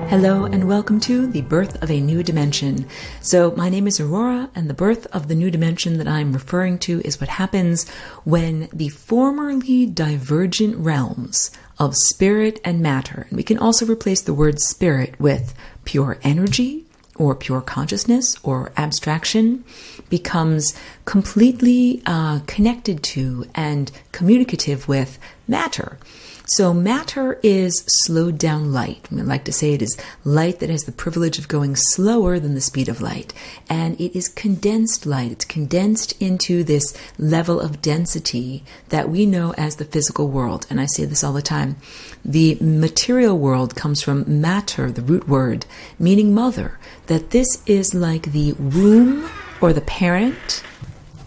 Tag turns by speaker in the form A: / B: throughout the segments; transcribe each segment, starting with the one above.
A: Hello and welcome to The Birth of a New Dimension. So my name is Aurora, and the birth of the new dimension that I'm referring to is what happens when the formerly divergent realms of spirit and matter, and we can also replace the word spirit with pure energy or pure consciousness or abstraction, becomes completely connected to and communicative with matter. So matter is slowed down light. I like to say it is light that has the privilege of going slower than the speed of light. And it is condensed light. It's condensed into this level of density that we know as the physical world. And I say this all the time. The material world comes from matter, the root word, meaning mother. That this is like the womb or the parent.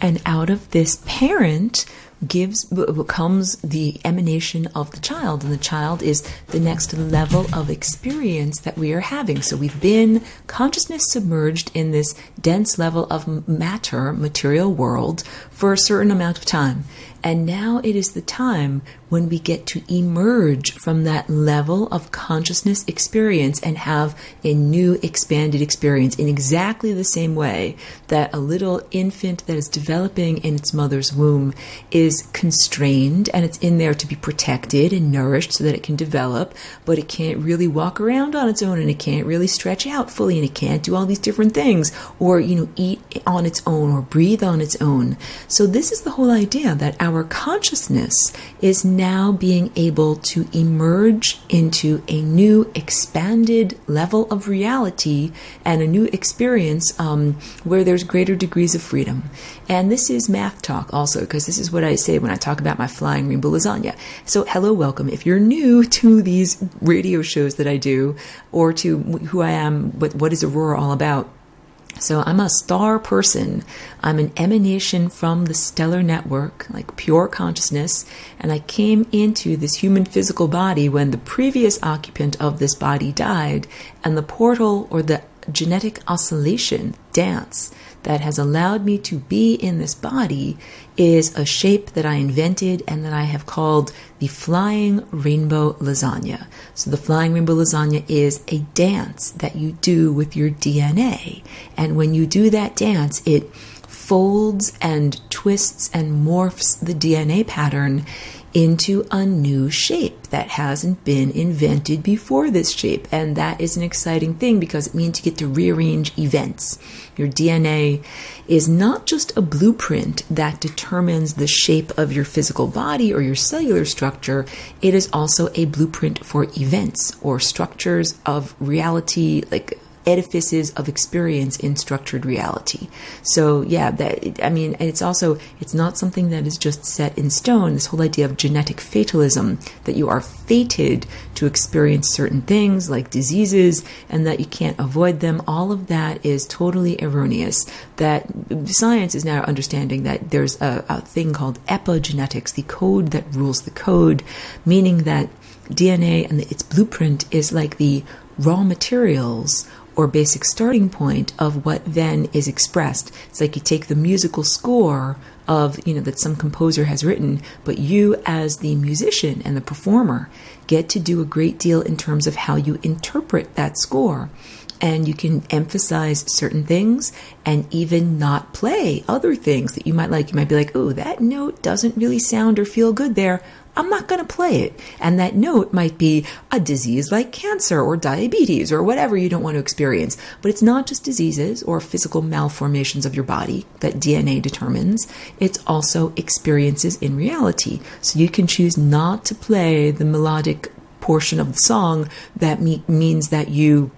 A: And out of this parent becomes the emanation of the child, and the child is the next level of experience that we are having. So we've been consciousness submerged in this dense level of matter, material world, for a certain amount of time. And now it is the time when we get to emerge from that level of consciousness experience and have a new expanded experience in exactly the same way that a little infant that is developing in its mother's womb is constrained, and it's in there to be protected and nourished so that it can develop, but it can't really walk around on its own, and it can't really stretch out fully, and it can't do all these different things, or eat on its own or breathe on its own. So this is the whole idea, that our consciousness is now being able to emerge into a new expanded level of reality and a new experience where there's greater degrees of freedom. And this is math talk also, because this is what I say when I talk about my flying rainbow lasagna. So hello, welcome. If you're new to these radio shows that I do, or to who I am, what is Aurora all about? So I'm a star person. I'm an emanation from the stellar network, like pure consciousness. And I came into this human physical body when the previous occupant of this body died. And the portal, or the genetic oscillation dance that has allowed me to be in this body, is a shape that I invented and that I have called the flying rainbow lasagna. So the flying rainbow lasagna is a dance that you do with your DNA. And when you do that dance, it folds and twists and morphs the DNA pattern into a new shape that hasn't been invented before this shape. And that is an exciting thing, because it means you get to rearrange events. Your DNA is not just a blueprint that determines the shape of your physical body or your cellular structure. It is also a blueprint for events or structures of reality, like edifices of experience in structured reality. So yeah, it's not something that is just set in stone. This whole idea of genetic fatalism, that you are fated to experience certain things like diseases and that you can't avoid them, all of that is totally erroneous. That science is now understanding that there's a thing called epigenetics, the code that rules the code, meaning that DNA and its blueprint is like the raw materials or basic starting point of what then is expressed. It's like you take the musical score of, that some composer has written, but you as the musician and the performer get to do a great deal in terms of how you interpret that score. And you can emphasize certain things and even not play other things that you might like. You might be like, oh, that note doesn't really sound or feel good there. I'm not going to play it. And that note might be a disease like cancer or diabetes or whatever you don't want to experience. But it's not just diseases or physical malformations of your body that DNA determines. It's also experiences in reality. So you can choose not to play the melodic portion of the song that means that you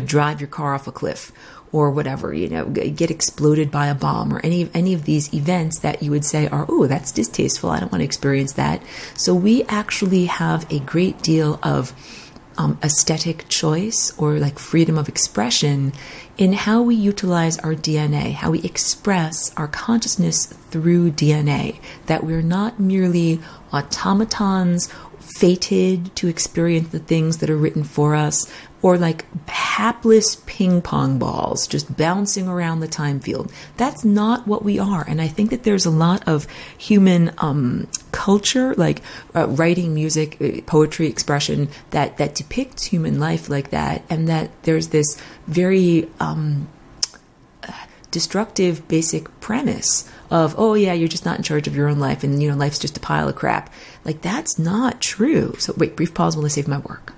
A: drive your car off a cliff, or whatever, get exploded by a bomb, or any of these events that you would say are, oh, that's distasteful, I don't want to experience that. So we actually have a great deal of aesthetic choice, or like freedom of expression, in how we utilize our DNA, how we express our consciousness through DNA, that we're not merely automatons fated to experience the things that are written for us, or like hapless ping pong balls just bouncing around the time field. That's not what we are. And I think that there's a lot of human culture, like writing music, poetry, expression that depicts human life like that, and that there's this very destructive basic premise of, oh yeah, you're just not in charge of your own life, and life's just a pile of crap. Like, that's not true. So wait, brief pause while I save my work.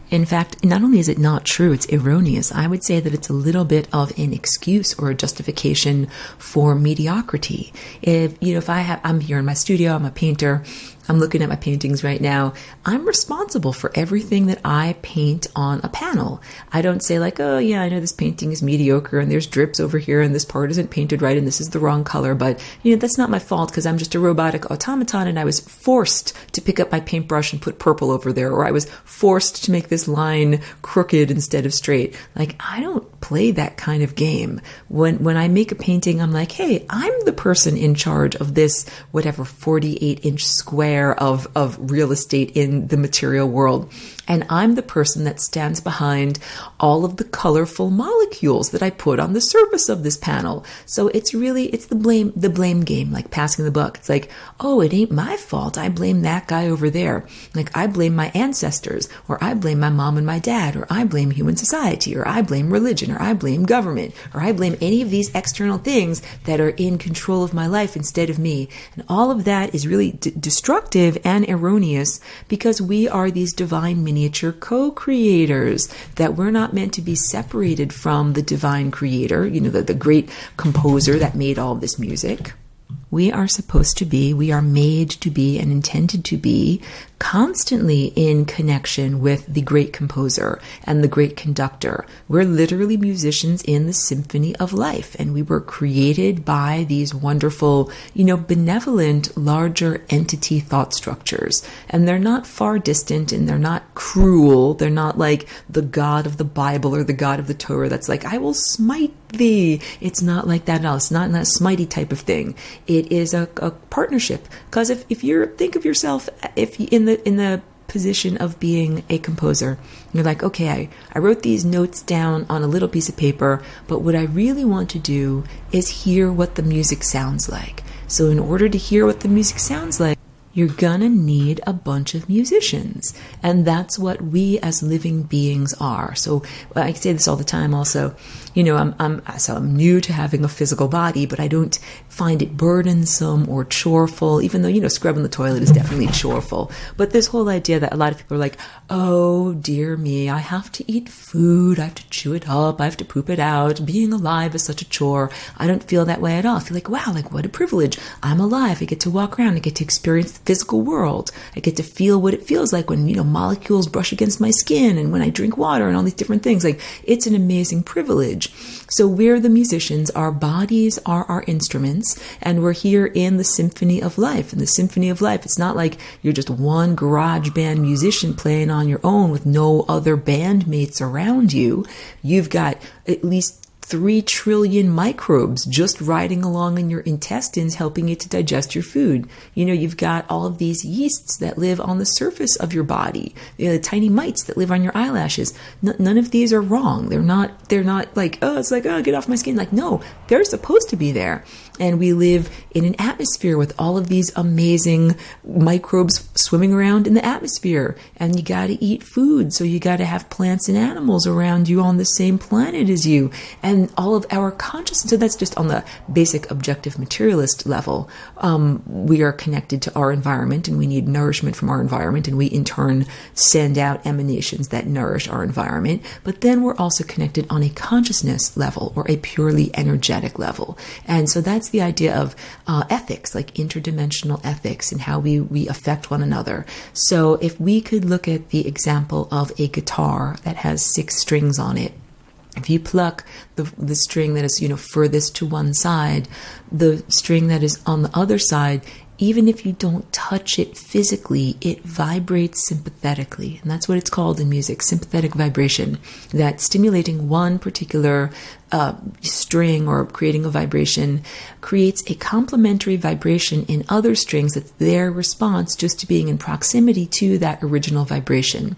A: In fact, not only is it not true, it's erroneous. I would say that it's a little bit of an excuse or a justification for mediocrity. If I'm here in my studio, I'm a painter, I'm looking at my paintings right now. I'm responsible for everything that I paint on a panel. I don't say like, oh yeah, I know this painting is mediocre and there's drips over here and this part isn't painted right and this is the wrong color, but that's not my fault because I'm just a robotic automaton and I was forced to pick up my paintbrush and put purple over there, or I was forced to make this line crooked instead of straight. Like, I don't play that kind of game. When I make a painting, I'm like, hey, I'm the person in charge of this, whatever, 48-inch square of real estate in the material world. And I'm the person that stands behind all of the colorful molecules that I put on the surface of this panel. So it's the blame game, like passing the buck. It's like, oh, it ain't my fault. I blame that guy over there. Like, I blame my ancestors, or I blame my mom and my dad, or I blame human society, or I blame religion, or I blame government, or I blame any of these external things that are in control of my life instead of me. And all of that is really destructive and erroneous, because we are these divine miniature co-creators, that we're not meant to be separated from the divine creator, the great composer that made all of this music. We are made to be and intended to be constantly in connection with the great composer and the great conductor. We're literally musicians in the symphony of life, and we were created by these wonderful, benevolent, larger entity thought structures. And they're not far distant, and they're not cruel. They're not like the God of the Bible or the God of the Torah that's like, I will smite thee. It's not like that at all. It's not that smitey type of thing. It is a partnership. Because if you think of yourself, in the position of being a composer, you're like, okay, I wrote these notes down on a little piece of paper, but what I really want to do is hear what the music sounds like. So in order to hear what the music sounds like, you're gonna need a bunch of musicians. And that's what we as living beings are. So I say this all the time also, I'm new to having a physical body, but I don't find it burdensome or choreful, even though, scrubbing the toilet is definitely choreful. But this whole idea that a lot of people are like, oh dear me, I have to eat food, I have to chew it up, I have to poop it out, being alive is such a chore. I don't feel that way at all. I feel like, wow, like what a privilege. I'm alive, I get to walk around, I get to experience the physical world. I get to feel what it feels like when, molecules brush against my skin, and when I drink water and all these different things. Like, it's an amazing privilege. So we're the musicians, our bodies are our instruments, and we're here in the symphony of life. And the symphony of life, it's not like you're just one garage band musician playing on your own with no other bandmates around you. You've got at least 3 trillion microbes just riding along in your intestines, helping you to digest your food. You've got all of these yeasts that live on the surface of your body, the tiny mites that live on your eyelashes. None of these are wrong. They're not like, oh, it's like, oh, get off my skin. Like, no, they're supposed to be there. And we live in an atmosphere with all of these amazing microbes swimming around in the atmosphere. And you got to eat food. So you got to have plants and animals around you on the same planet as you. And all of our consciousness, so that's just on the basic objective materialist level. We are connected to our environment, and we need nourishment from our environment. And we in turn send out emanations that nourish our environment. But then we're also connected on a consciousness level, or a purely energetic level. And so that's the idea of ethics, like interdimensional ethics, and how we affect one another. So if we could look at the example of a guitar that has 6 strings on it, if you pluck the string that is, furthest to one side, the string that is on the other side, even if you don't touch it physically, it vibrates sympathetically. And that's what it's called in music, sympathetic vibration. That stimulating one particular string or creating a vibration creates a complementary vibration in other strings that's their response just to being in proximity to that original vibration.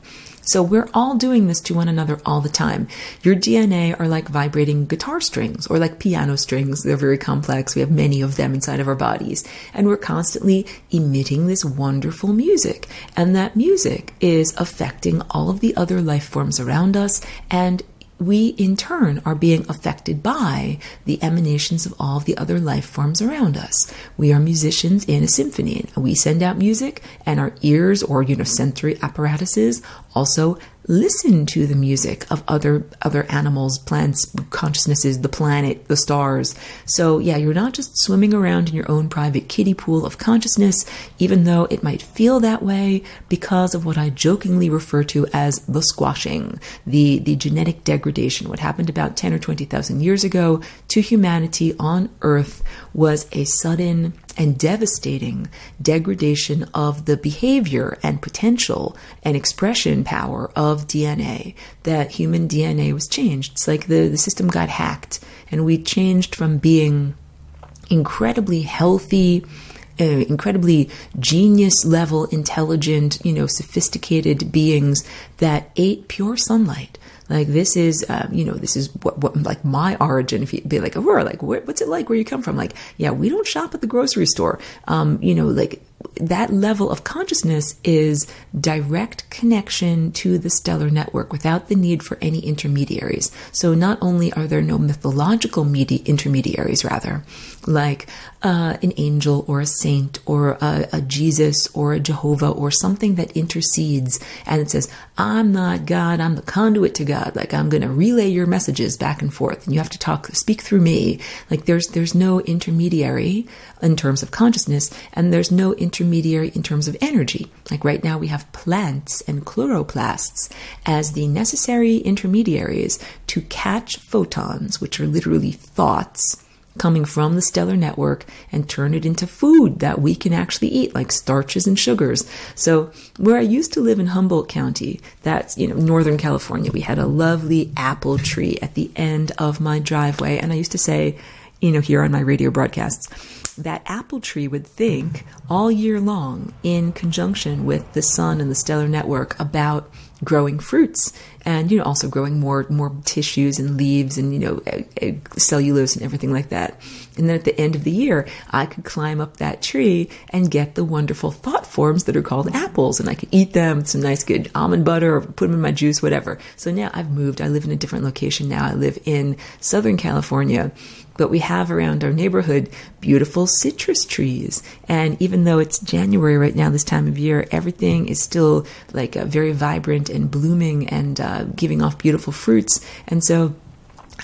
A: So we're all doing this to one another all the time. Your DNA are like vibrating guitar strings or like piano strings. They're very complex. We have many of them inside of our bodies. And we're constantly emitting this wonderful music. And that music is affecting all of the other life forms around us, and we in turn are being affected by the emanations of all of the other life forms around us. We are musicians in a symphony. We send out music, and our ears or sensory apparatuses also listen to the music of other animals, plants, consciousnesses, the planet, the stars. So yeah, you're not just swimming around in your own private kiddie pool of consciousness, even though it might feel that way because of what I jokingly refer to as the squashing, the genetic degradation. What happened about 10 or 20,000 years ago to humanity on Earth was a sudden and devastating degradation of the behavior and potential and expression power of DNA. That human DNA was changed. It's like the system got hacked, and we changed from being incredibly healthy, incredibly genius level, intelligent, sophisticated beings that ate pure sunlight. Like this is what like my origin. If you'd be like, Aurora, like what's it like where you come from? Like, yeah, we don't shop at the grocery store. Like that level of consciousness is direct connection to the stellar network without the need for any intermediaries. So not only are there no mythological intermediaries, rather, like an angel or a saint or a Jesus or a Jehovah or something that intercedes and it says, I'm not God, I'm the conduit to God. Like I'm going to relay your messages back and forth, and you have to speak through me. Like there's no intermediary in terms of consciousness, and there's no intermediary in terms of energy. Like right now we have plants and chloroplasts as the necessary intermediaries to catch photons, which are literally thoughts coming from the stellar network, and turn it into food that we can actually eat, like starches and sugars. So where I used to live in Humboldt County, that's, Northern California, we had a lovely apple tree at the end of my driveway. And I used to say, here on my radio broadcasts, that apple tree would think all year long in conjunction with the sun and the stellar network about growing fruits and, also growing more tissues and leaves and, cellulose and everything like that. And then at the end of the year, I could climb up that tree and get the wonderful thought forms that are called apples, and I could eat them with some nice good almond butter or put them in my juice, whatever. So now I've moved. I live in a different location now. I live in Southern California. But we have around our neighborhood beautiful citrus trees. And even though it's January right now, this time of year, everything is still like very vibrant and blooming and giving off beautiful fruits. And so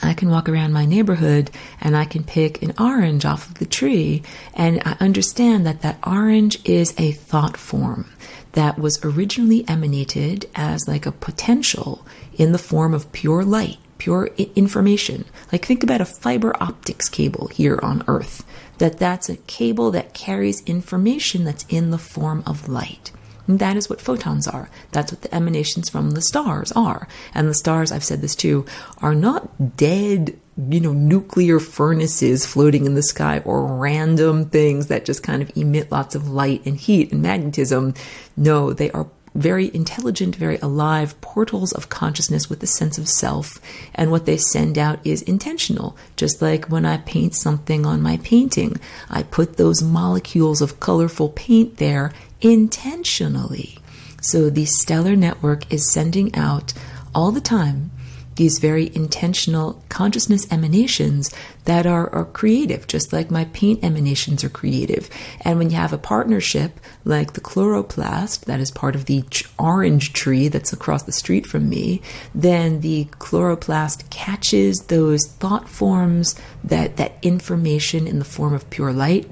A: I can walk around my neighborhood and I can pick an orange off of the tree. And I understand that that orange is a thought form that was originally emanated as like a potential in the form of pure light. Pure information. Like think about a fiber optics cable here on Earth. That's a cable that carries information that's in the form of light. And that is what photons are. That's what the emanations from the stars are. And the stars, I've said this too, are not dead, nuclear furnaces floating in the sky or random things that just kind of emit lots of light and heat and magnetism. No, they are very intelligent, very alive portals of consciousness with a sense of self. And what they send out is intentional. Just like when I paint something on my painting, I put those molecules of colorful paint there intentionally. So the stellar network is sending out all the time these very intentional consciousness emanations that are creative, just like my paint emanations are creative. And when you have a partnership like the chloroplast, that is part of the orange tree that's across the street from me, then the chloroplast catches those thought forms, that information in the form of pure light,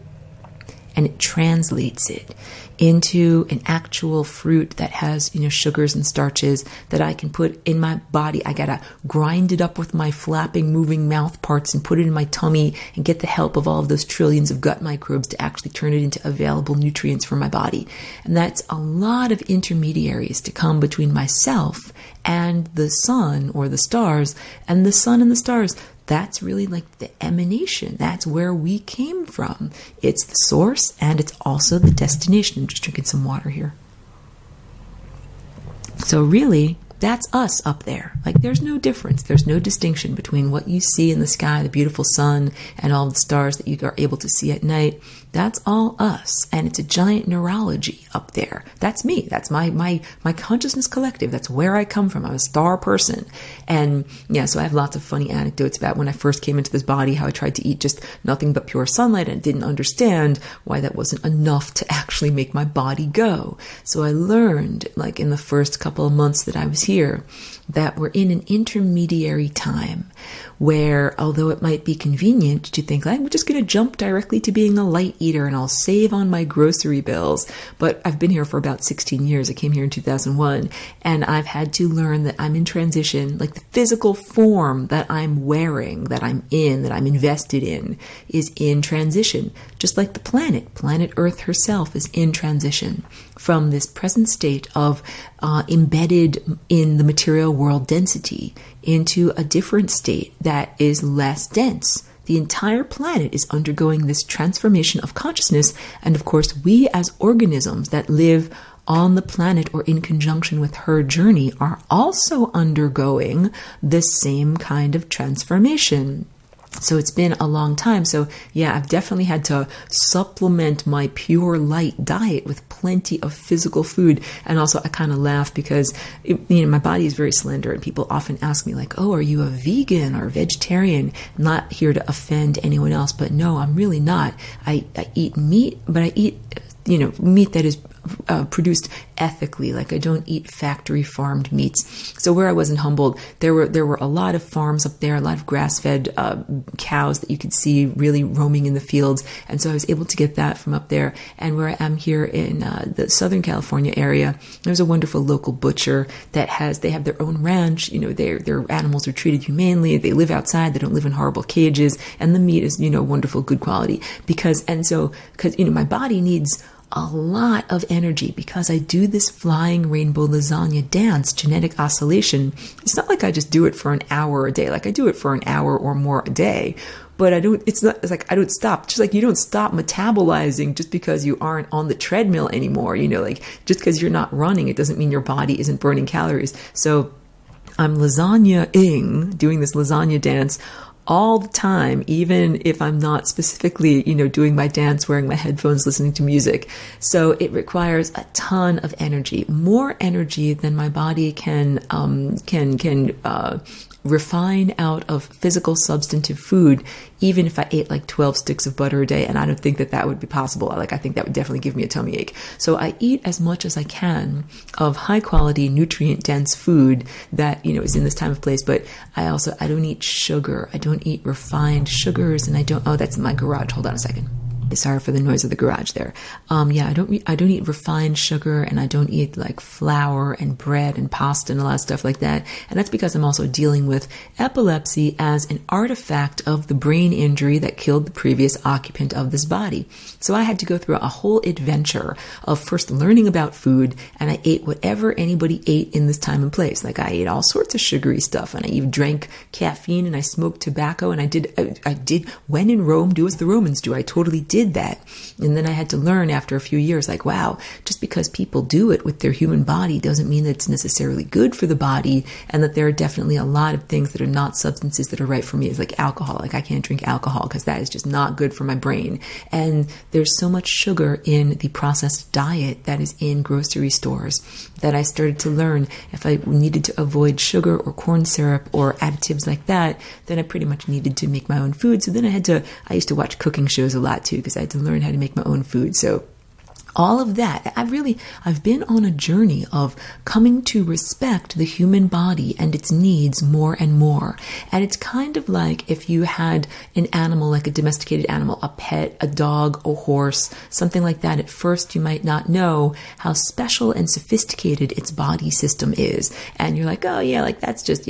A: and it translates it into an actual fruit that has, sugars and starches that I can put in my body. I gotta grind it up with my flapping, moving mouth parts and put it in my tummy and get the help of all of those trillions of gut microbes to actually turn it into available nutrients for my body. And that's a lot of intermediaries to come between myself and the sun or the stars, and the sun and the stars. That's really like the emanation. That's where we came from. It's the source and it's also the destination. I'm just drinking some water here. So really, That's us up there. Like, there's no difference. There's no distinction between what you see in the sky, the beautiful sun, and all the stars that you are able to see at night. That's all us. And it's a giant neurology up there. That's me. That's my consciousness collective. That's where I come from. I'm a star person. And yeah, so I have lots of funny anecdotes about when I first came into this body, how I tried to eat just nothing but pure sunlight and didn't understand why that wasn't enough to actually make my body go. So I learned, like in the first couple of months that I was here, that we're in an intermediary time where, although it might be convenient to think, like, I'm just going to jump directly to being a light eater and I'll save on my grocery bills. But I've been here for about 16 years. I came here in 2001, and I've had to learn that I'm in transition. Like, the physical form that I'm wearing, that I'm in, that I'm invested in, is in transition. Just like the planet Earth herself is in transition from this present state of embedded in the material world density into a different state that is less dense. The entire planet is undergoing this transformation of consciousness, and of course we as organisms that live on the planet or in conjunction with her journey are also undergoing the same kind of transformation. So it's been a long time. So yeah, I've definitely had to supplement my pure light diet with plenty of physical food. And also I kind of laugh because, my body is very slender, and people often ask me like, oh, are you a vegan or vegetarian? I'm not here to offend anyone else, but no, I'm really not. I eat meat, but I eat, meat that is produced ethically. Like, I don't eat factory farmed meats. So where I was in Humboldt, there were a lot of farms up there, a lot of grass-fed cows that you could see really roaming in the fields. And so I was able to get that from up there. And where I am here in the Southern California area, there's a wonderful local butcher that they have their own ranch. Their animals are treated humanely. They live outside. They don't live in horrible cages. And the meat is, wonderful, good quality. Because my body needs a lot of energy because I do this flying rainbow lasagna dance, genetic oscillation. It's not like I just do it for an hour a day. Like, I do it for an hour or more a day, but it's like I don't stop. Just like you don't stop metabolizing just because you aren't on the treadmill anymore. Like, just because you're not running, it doesn't mean your body isn't burning calories. So I'm lasagna-ing, doing this lasagna dance all the time, even if I'm not specifically, doing my dance, wearing my headphones, listening to music. So it requires a ton of energy, more energy than my body can refine out of physical substantive food, even if I ate like 12 sticks of butter a day. And I don't think that would be possible. Like, I think that would definitely give me a tummy ache. So I eat as much as I can of high quality, nutrient dense food that, is in this time of place. But I don't eat sugar. I don't eat refined sugars. And that's in my garage. Hold on a second. Sorry for the noise of the garage there. I don't eat refined sugar, and I don't eat like flour and bread and pasta and a lot of stuff like that. And that's because I'm also dealing with epilepsy as an artifact of the brain injury that killed the previous occupant of this body. So I had to go through a whole adventure of first learning about food, and I ate whatever anybody ate in this time and place. Like, I ate all sorts of sugary stuff, and I even drank caffeine, and I smoked tobacco, and I did when in Rome, do as the Romans do. I totally did that. And then I had to learn after a few years, like, wow, just because people do it with their human body doesn't mean that it's necessarily good for the body, and that there are definitely a lot of things that are not substances that are right for me. It's like alcohol. Like, I can't drink alcohol because that is just not good for my brain. And there's so much sugar in the processed diet that is in grocery stores that I started to learn if I needed to avoid sugar or corn syrup or additives like that, then I pretty much needed to make my own food. So then I used to watch cooking shows a lot too, because I had to learn how to make my own food. So all of that, I've been on a journey of coming to respect the human body and its needs more and more. And it's kind of like if you had an animal, like a domesticated animal, a pet, a dog, a horse, something like that. At first, you might not know how special and sophisticated its body system is. And you're like, oh yeah, like that's just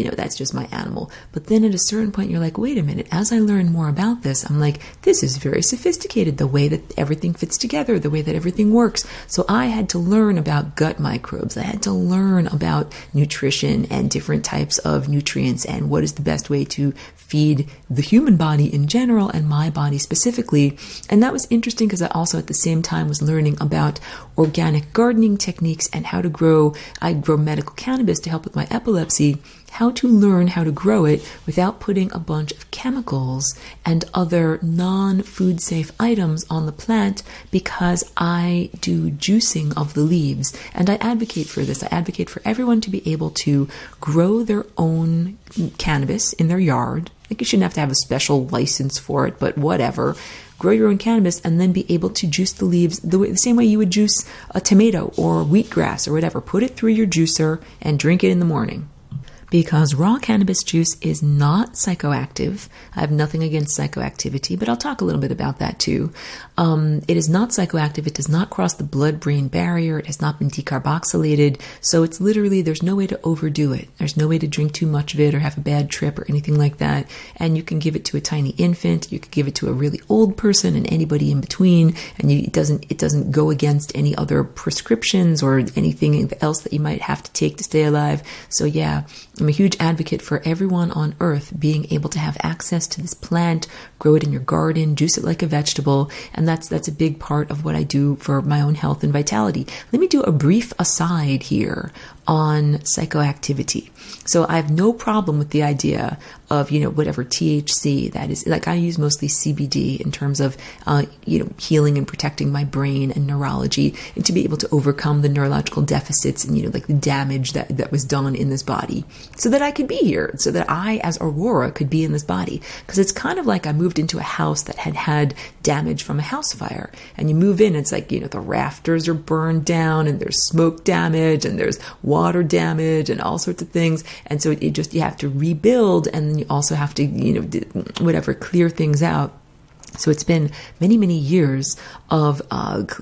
A: my animal. But then at a certain point, you're like, wait a minute, as I learn more about this, I'm like, this is very sophisticated. The way that everything fits together, the way that everything everything works. So I had to learn about gut microbes. I had to learn about nutrition and different types of nutrients and what is the best way to feed the human body in general and my body specifically. And that was interesting because I also at the same time was learning about organic gardening techniques and how to grow. I grow medical cannabis to help with my epilepsy. How to learn how to grow it without putting a bunch of chemicals and other non-food safe items on the plant, because I do juicing of the leaves. And I advocate for this. I advocate for everyone to be able to grow their own cannabis in their yard. Like, you shouldn't have to have a special license for it, but whatever. Grow your own cannabis and then be able to juice the leaves the same way you would juice a tomato or wheatgrass or whatever. Put it through your juicer and drink it in the morning. Because raw cannabis juice is not psychoactive. I have nothing against psychoactivity, but I'll talk a little bit about that too. It is not psychoactive. It does not cross the blood-brain barrier. It has not been decarboxylated. So it's literally, there's no way to overdo it. There's no way to drink too much of it or have a bad trip or anything like that. And you can give it to a tiny infant. You could give it to a really old person and anybody in between. And it doesn't go against any other prescriptions or anything else that you might have to take to stay alive. So yeah, I'm a huge advocate for everyone on earth being able to have access to this plant, grow it in your garden, juice it like a vegetable, and that's a big part of what I do for my own health and vitality. Let me do a brief aside here on psychoactivity. So I have no problem with the idea of, whatever THC that is. Like, I use mostly CBD in terms of, healing and protecting my brain and neurology, and to be able to overcome the neurological deficits and, like the damage that was done in this body, so that I could be here, so that I, as Aurora, could be in this body. Because it's kind of like I moved into a house that had damage from a house fire. And you move in, it's like, the rafters are burned down and there's smoke damage and there's water damage and all sorts of things. And so you have to rebuild, and then you also have to, clear things out. So it's been many, many years of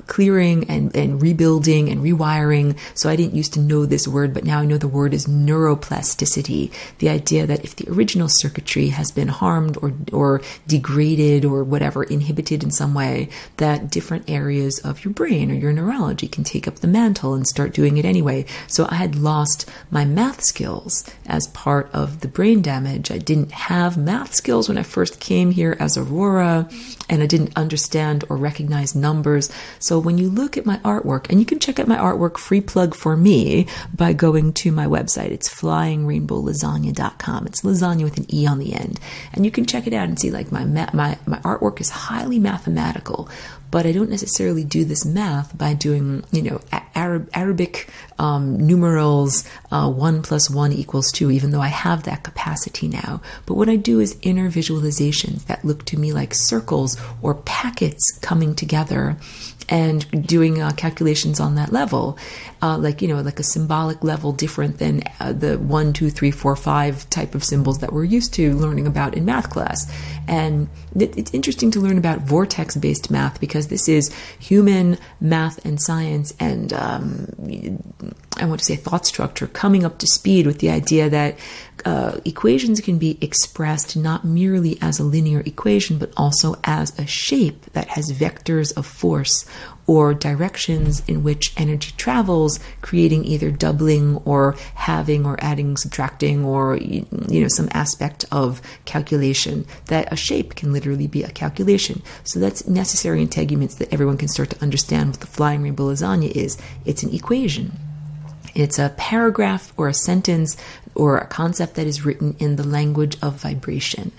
A: clearing and rebuilding and rewiring. So I didn't used to know this word, but now I know the word is neuroplasticity. The idea that if the original circuitry has been harmed or degraded or whatever, inhibited in some way, that different areas of your brain or your neurology can take up the mantle and start doing it anyway. So I had lost my math skills as part of the brain damage. I didn't have math skills when I first came here as Aurora, and I didn't understand or recognize numbers. So when you look at my artwork, and you can check out my artwork, free plug for me, by going to my website. It's flyingrainbowlasagne.com. It's lasagna with an E on the end. And you can check it out and see, like, my artwork is highly mathematical. But I don't necessarily do this math by doing, Arabic numerals, 1 + 1 = 2, even though I have that capacity now. But what I do is inner visualizations that look to me like circles or packets coming together, and doing calculations on that level, like a symbolic level, different than the 1, 2, 3, 4, 5 type of symbols that we're used to learning about in math class. And it's interesting to learn about vortex-based math, because this is human math and science and I want to say thought structure coming up to speed with the idea that equations can be expressed not merely as a linear equation, but also as a shape that has vectors of force or directions in which energy travels, creating either doubling or halving or adding, subtracting, or some aspect of calculation. That a shape can literally be a calculation. So that's necessary integuments that everyone can start to understand what the flying rainbow lasagna is. It's an equation. It's a paragraph or a sentence or a concept that is written in the language of vibration.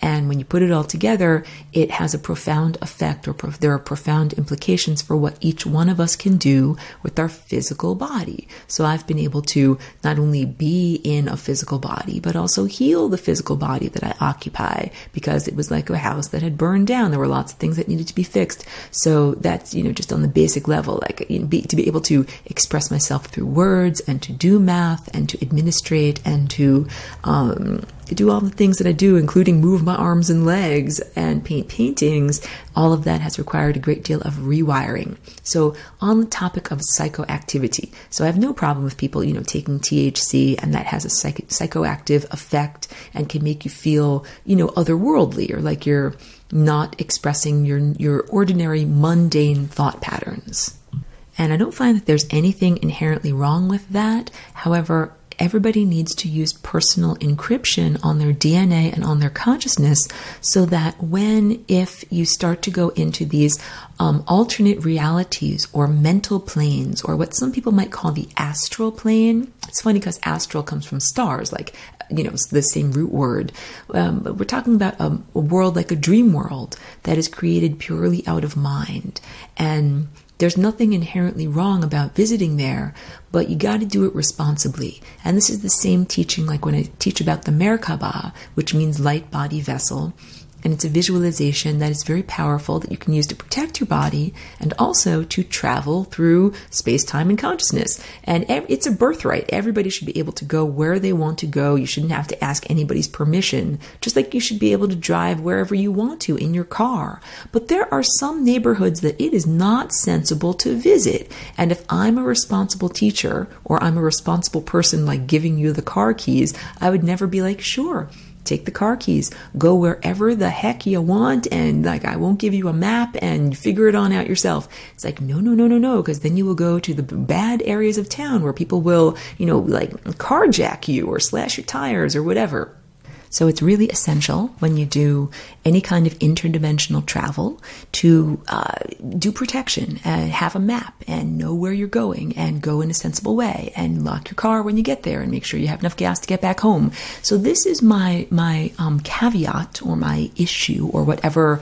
A: And when you put it all together, it has a profound effect, or there are profound implications for what each one of us can do with our physical body. So I've been able to not only be in a physical body, but also heal the physical body that I occupy, because it was like a house that had burned down. There were lots of things that needed to be fixed. So that's, just on the basic level, like to be able to express myself through words, and to do math, and to administrate, and to do all the things that I do, including move my arms and legs and paint paintings. All of that has required a great deal of rewiring. So on the topic of psychoactivity, so I have no problem with people, taking THC, and that has a psychoactive effect and can make you feel, otherworldly, or like you're not expressing your ordinary mundane thought patterns. And I don't find that there's anything inherently wrong with that. However, everybody needs to use personal encryption on their DNA and on their consciousness so that if you start to go into these alternate realities or mental planes, or what some people might call the astral plane. It's funny because astral comes from stars, like, it's the same root word. But we're talking about a world like a dream world that is created purely out of mind. And there's nothing inherently wrong about visiting there, but you got to do it responsibly. And this is the same teaching like when I teach about the Merkaba, which means light body vessel. And it's a visualization that is very powerful that you can use to protect your body and also to travel through space, time, and consciousness. And it's a birthright. Everybody should be able to go where they want to go. You shouldn't have to ask anybody's permission, just like you should be able to drive wherever you want to in your car. But there are some neighborhoods that it is not sensible to visit. And if I'm a responsible teacher or I'm a responsible person like giving you the car keys, I would never be like, sure, take the car keys, go wherever the heck you want, and like I won't give you a map and figure it on out yourself. It's like, no, because then you will go to the bad areas of town where people will, like carjack you or slash your tires or whatever. So it's really essential when you do any kind of interdimensional travel to do protection and have a map and know where you're going and go in a sensible way and lock your car when you get there and make sure you have enough gas to get back home. So this is my caveat or my issue or whatever,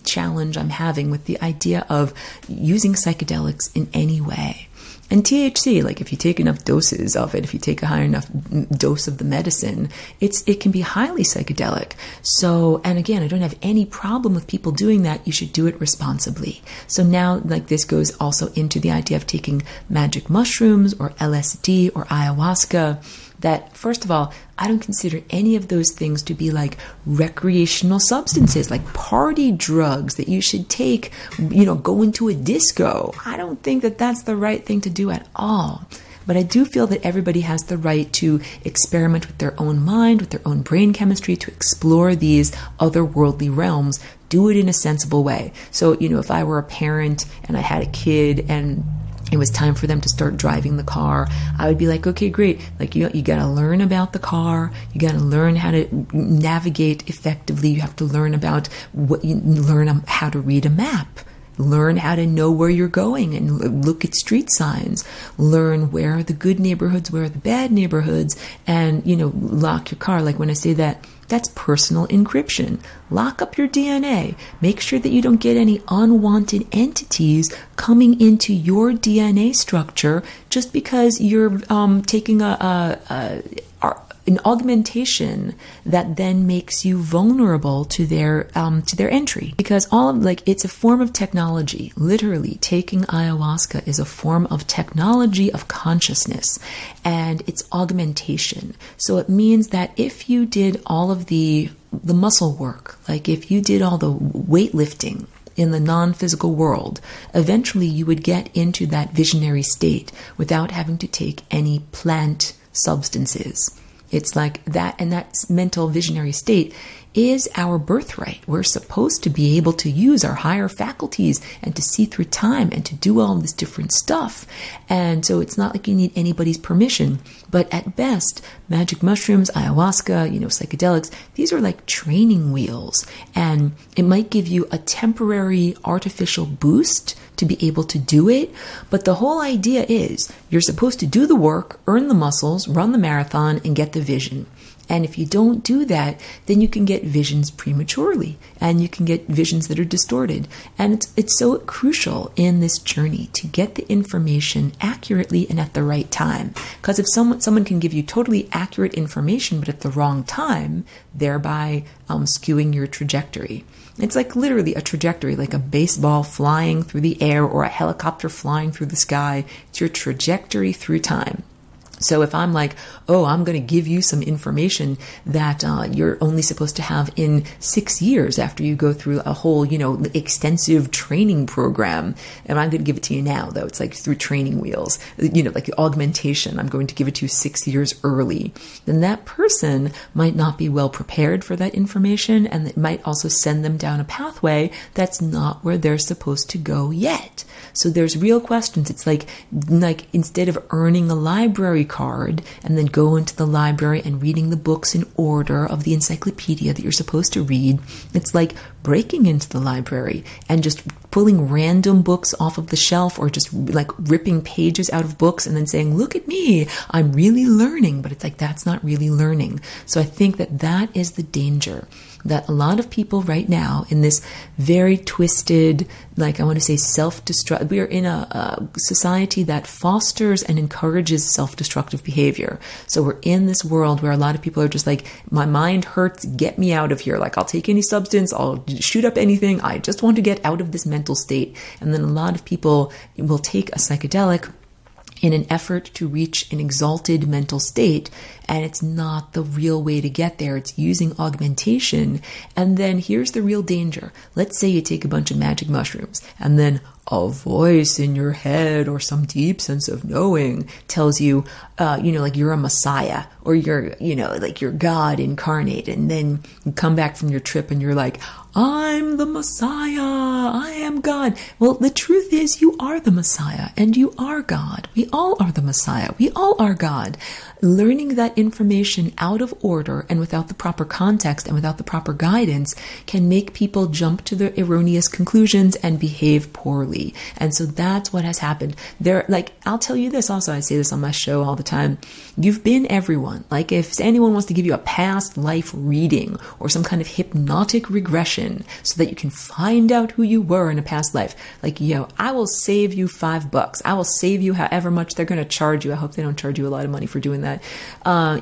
A: challenge I'm having with the idea of using psychedelics in any way. And THC, like if you take enough doses of it, if you take a high enough dose of the medicine, it can be highly psychedelic. So, and again, I don't have any problem with people doing that. You should do it responsibly. So now, like this goes also into the idea of taking magic mushrooms or LSD or ayahuasca. That, first of all, I don't consider any of those things to be like recreational substances, like party drugs that you should take, go into a disco. I don't think that that's the right thing to do at all. But I do feel that everybody has the right to experiment with their own mind, with their own brain chemistry, to explore these otherworldly realms, do it in a sensible way. So, if I were a parent and I had a kid and it was time for them to start driving the car, I would be like, okay, great. Like, you got to learn about the car. You got to learn how to navigate effectively. You have to learn about learn how to read a map. Learn how to know where you're going and look at street signs. Learn where are the good neighborhoods, where are the bad neighborhoods, and, lock your car. Like when I say that, that's personal encryption. Lock up your DNA. Make sure that you don't get any unwanted entities coming into your DNA structure just because you're taking an augmentation that then makes you vulnerable to their entry. Because it's a form of technology. Literally, taking ayahuasca is a form of technology of consciousness, and it's augmentation. So it means that if you did all of the muscle work, like if you did all the weightlifting in the non-physical world, eventually you would get into that visionary state without having to take any plant substances. It's like that, and that mental visionary state is our birthright. We're supposed to be able to use our higher faculties and to see through time and to do all this different stuff. And so it's not like you need anybody's permission. But at best, magic mushrooms, ayahuasca, psychedelics, these are like training wheels. And it might give you a temporary artificial boost to be able to do it. But the whole idea is you're supposed to do the work, earn the muscles, run the marathon, and get the vision. And if you don't do that, then you can get visions prematurely, and you can get visions that are distorted. And it's so crucial in this journey to get the information accurately and at the right time. Because if someone can give you totally accurate information, but at the wrong time, thereby skewing your trajectory. It's like literally a trajectory, like a baseball flying through the air or a helicopter flying through the sky. It's your trajectory through time. So if I'm like, oh, I'm going to give you some information that you're only supposed to have in 6 years after you go through a whole, extensive training program, and I'm going to give it to you now, though. It's like through training wheels, like the augmentation. I'm going to give it to you 6 years early. Then that person might not be well prepared for that information, and it might also send them down a pathway that's not where they're supposed to go yet. So there's real questions. It's like instead of earning a library card and then going to the library and reading the books in order of the encyclopedia that you're supposed to read, it's like breaking into the library and just pulling random books off of the shelf, or just like ripping pages out of books and then saying, look at me, I'm really learning. But it's like, that's not really learning. So I think that is the danger, that a lot of people right now in this very twisted, like I want to say self-destruct, we are in a society that fosters and encourages self-destructive behavior. So we're in this world where a lot of people are just like, my mind hurts, get me out of here. Like, I'll take any substance, I'll shoot up anything. I just want to get out of this mental state. And then a lot of people will take a psychedelic in an effort to reach an exalted mental state. And it's not the real way to get there. It's using augmentation. And then here's the real danger. Let's say you take a bunch of magic mushrooms, and then a voice in your head or some deep sense of knowing tells you, like you're a messiah, or you're, like you're God incarnate. And then you come back from your trip and you're like, I'm the Messiah, I am God. Well, the truth is you are the Messiah and you are God. We all are the Messiah. We all are God. Learning that information out of order and without the proper context and without the proper guidance can make people jump to their erroneous conclusions and behave poorly. And so that's what has happened. I'll tell you this also, I say this on my show all the time. You've been everyone. Like, if anyone wants to give you a past life reading or some kind of hypnotic regression so that you can find out who you were in a past life, like, I will save you $5. I will save you however much they're going to charge you. I hope they don't charge you a lot of money for doing that.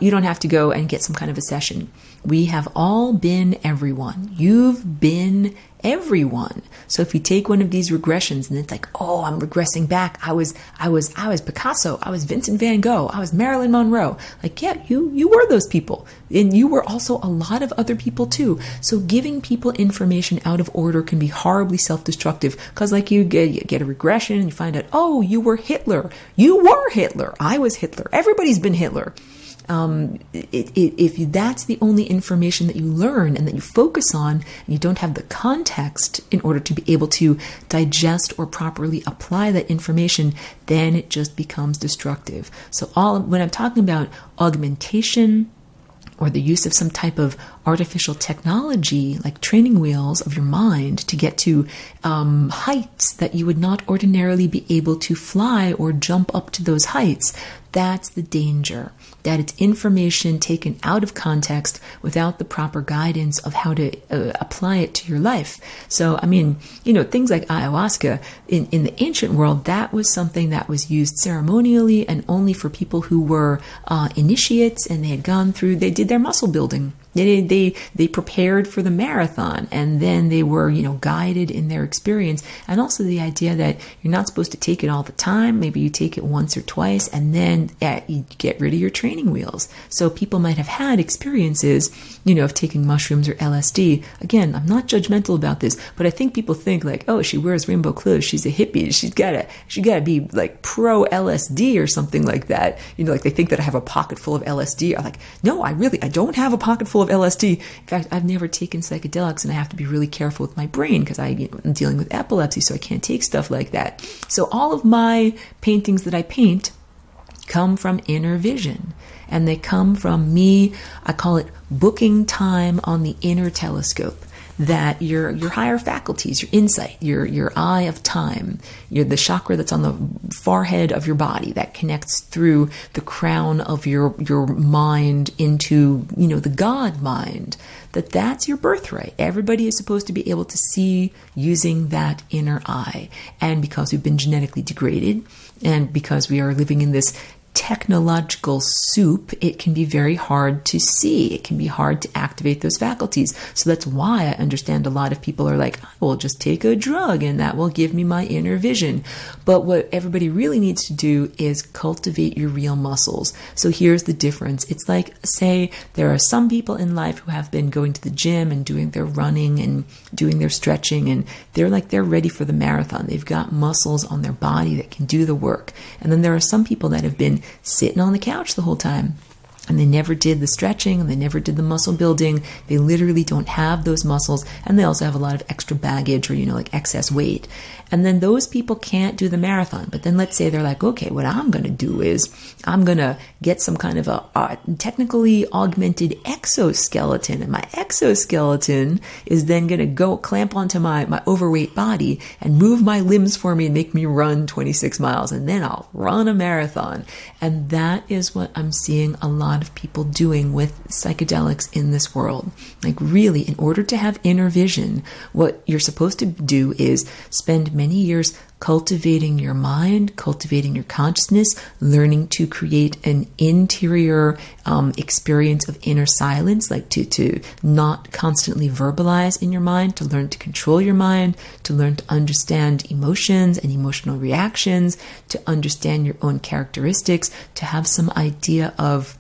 A: You don't have to go and get some kind of a session. We have all been everyone. You've been everyone. So if you take one of these regressions and it's like, oh, I'm regressing back. I was Picasso. I was Vincent van Gogh. I was Marilyn Monroe. Like, yeah, you were those people. And you were also a lot of other people too. So giving people information out of order can be horribly self-destructive, because like you get a regression and you find out, oh, you were Hitler. You were Hitler. I was Hitler. Everybody's been Hitler. If that's the only information that you learn and that you focus on, and you don't have the context in order to be able to digest or properly apply that information, then it just becomes destructive. So when I'm talking about augmentation or the use of some type of artificial technology, like training wheels of your mind to get to heights that you would not ordinarily be able to fly or jump up to those heights, that's the danger. That it's information taken out of context without the proper guidance of how to apply it to your life. So, things like ayahuasca, in the ancient world, that was something that was used ceremonially and only for people who were initiates, and they did their muscle building. They prepared for the marathon, and then they were, guided in their experience. And also the idea that you're not supposed to take it all the time. Maybe you take it once or twice, and then you get rid of your training wheels. So people might have had experiences, of taking mushrooms or LSD. Again, I'm not judgmental about this, but I think people think like, oh, she wears rainbow clothes, she's a hippie, she gotta be like pro LSD or something like that. Like they think that I have a pocket full of LSD. I'm like, no, I don't have a pocket full of LSD. In fact, I've never taken psychedelics, and I have to be really careful with my brain because I'm dealing with epilepsy, so I can't take stuff like that. So all of my paintings that I paint come from inner vision, and they come from me, I call it booking time on the inner telescope. That your higher faculties, your insight, your eye of time, the chakra that's on the forehead of your body that connects through the crown of your mind into, the God mind, that's your birthright. Everybody is supposed to be able to see using that inner eye. And because we've been genetically degraded, and because we are living in this technological soup, it can be very hard to see. It can be hard to activate those faculties. So that's why I understand a lot of people are like, I will just take a drug and that will give me my inner vision. But what everybody really needs to do is cultivate your real muscles. So here's the difference. It's like, say, there are some people in life who have been going to the gym and doing their running and doing their stretching, and they're ready for the marathon. They've got muscles on their body that can do the work. And then there are some people that have been sitting on the couch the whole time. and they never did the stretching and they never did the muscle building. They literally don't have those muscles, and they also have a lot of extra baggage or, like excess weight. And then those people can't do the marathon. But then let's say they're like, okay, what I'm going to do is I'm going to get some kind of a technically augmented exoskeleton. And my exoskeleton is then going to go clamp onto my overweight body and move my limbs for me and make me run 26 miles. And then I'll run a marathon. And that is what I'm seeing a lot of people doing with psychedelics in this world. Like really, in order to have inner vision, what you're supposed to do is spend many years cultivating your mind, cultivating your consciousness, learning to create an interior experience of inner silence, like to not constantly verbalize in your mind, to learn to control your mind, to learn to understand emotions and emotional reactions, to understand your own characteristics, to have some idea of,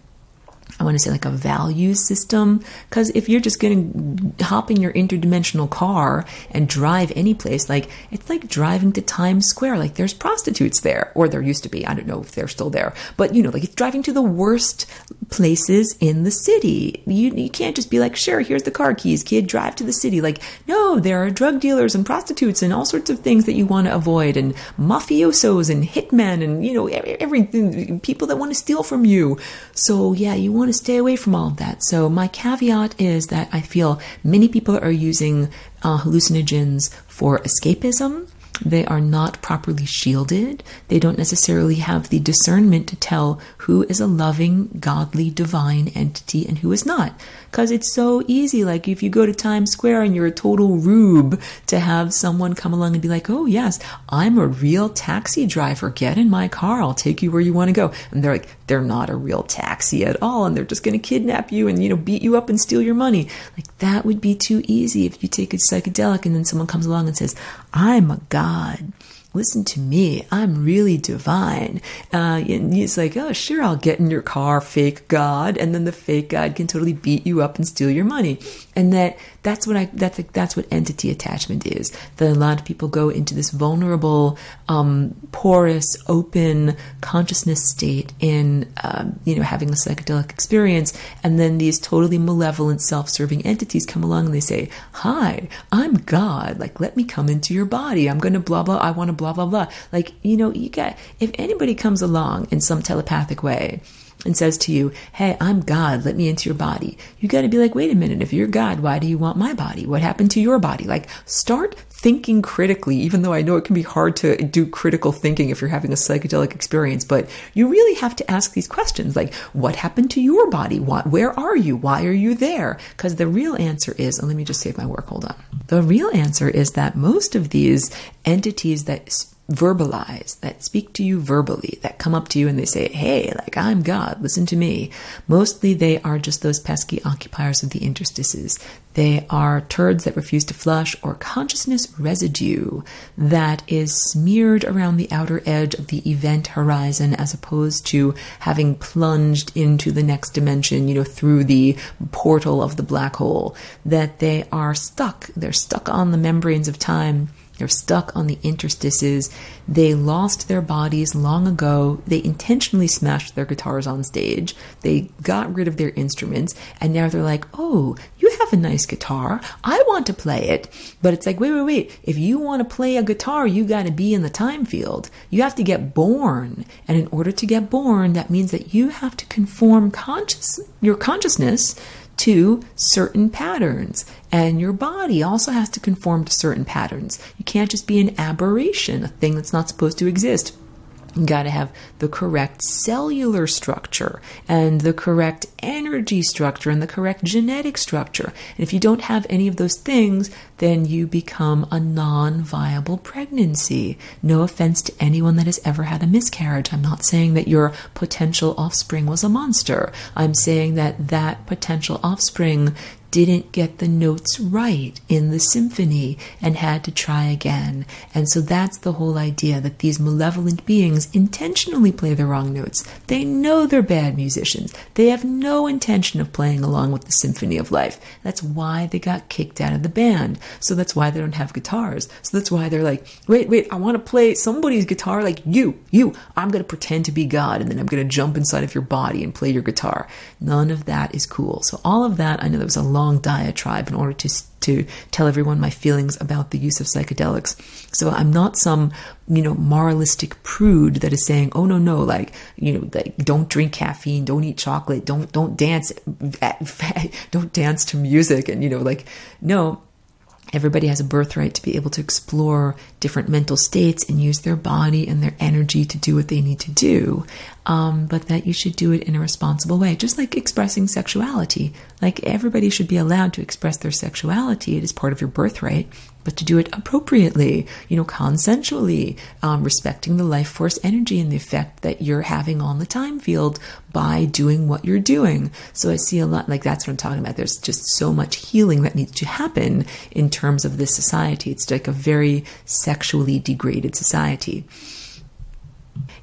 A: I want to say, like a value system. Because if you're just going to hop in your interdimensional car and drive any place, like it's like driving to Times Square. Like there's prostitutes there, or there used to be. I don't know if they're still there, but like it's driving to the worst places in the city. You can't just be like, sure, here's the car keys, kid, drive to the city. Like, no, there are drug dealers and prostitutes and all sorts of things that you want to avoid, and mafiosos and hitmen and everything, people that want to steal from you. So yeah, you want to stay away from all of that. So my caveat is that I feel many people are using hallucinogens for escapism. They are not properly shielded. They don't necessarily have the discernment to tell who is a loving, godly, divine entity and who is not. Because it's so easy. Like if you go to Times Square and you're a total rube, to have someone come along and be like, oh yes, I'm a real taxi driver. Get in my car. I'll take you where you want to go. And they're like, they're not a real taxi at all. And they're just going to kidnap you and, beat you up and steal your money. Like that would be too easy if you take a psychedelic and then someone comes along and says, I'm a god. Listen to me, I'm really divine. And he's like, oh, sure, I'll get in your car, fake God. And then the fake God can totally beat you up and steal your money. And that's what entity attachment is. That a lot of people go into this vulnerable, porous, open consciousness state in, having a psychedelic experience. And then these totally malevolent, self-serving entities come along and they say, hi, I'm God. Like, let me come into your body. I'm going to blah, blah. I want to blah, blah, blah. Like, if anybody comes along in some telepathic way and says to you, hey, I'm God, let me into your body, you got to be like, wait a minute, if you're God, why do you want my body? What happened to your body? Like, start thinking critically, even though I know it can be hard to do critical thinking if you're having a psychedelic experience, but you really have to ask these questions, like, what happened to your body? Where are you? Why are you there? Because the real answer is, and let me just save my work, hold on. The real answer is that most of these entities that verbalize, that speak to you verbally, that come up to you and they say, hey, like, I'm God, listen to me. Mostly they are just those pesky occupiers of the interstices. They are turds that refuse to flush, or consciousness residue that is smeared around the outer edge of the event horizon, as opposed to having plunged into the next dimension, through the portal of the black hole. That they are stuck. They're stuck on the membranes of time. They're stuck on the interstices. They lost their bodies long ago. They intentionally smashed their guitars on stage. They got rid of their instruments. And now they're like, oh, you have a nice guitar. I want to play it. But it's like, wait. If you want to play a guitar, you got to be in the time field. You have to get born. And in order to get born, that means that you have to conform your consciousness to certain patterns. And your body also has to conform to certain patterns. You can't just be an aberration, a thing that's not supposed to exist. You got to have the correct cellular structure and the correct energy structure and the correct genetic structure. And if you don't have any of those things, then you become a non-viable pregnancy. No offense to anyone that has ever had a miscarriage. I'm not saying that your potential offspring was a monster. I'm saying that potential offspring didn't get the notes right in the symphony and had to try again. And so that's the whole idea, that these malevolent beings intentionally play the wrong notes. They know they're bad musicians. They have no intention of playing along with the symphony of life. That's why they got kicked out of the band. So that's why they don't have guitars. So that's why they're like, wait, I want to play somebody's guitar, like you. I'm going to pretend to be God, and then I'm going to jump inside of your body and play your guitar. None of that is cool. So all of that, I know there was a long diatribe in order to tell everyone my feelings about the use of psychedelics. So I'm not some, moralistic prude that is saying, oh no, like don't drink caffeine, don't eat chocolate, don't dance, don't dance to music, and no. Everybody has a birthright to be able to explore different mental states and use their body and their energy to do what they need to do. But that you should do it in a responsible way, just like expressing sexuality. Like everybody should be allowed to express their sexuality. It is part of your birthright, but to do it appropriately, consensually, respecting the life force energy and the effect that you're having on the time field by doing what you're doing. So I see a lot, like that's what I'm talking about. There's just so much healing that needs to happen in terms of this society. It's like a very sexually degraded society.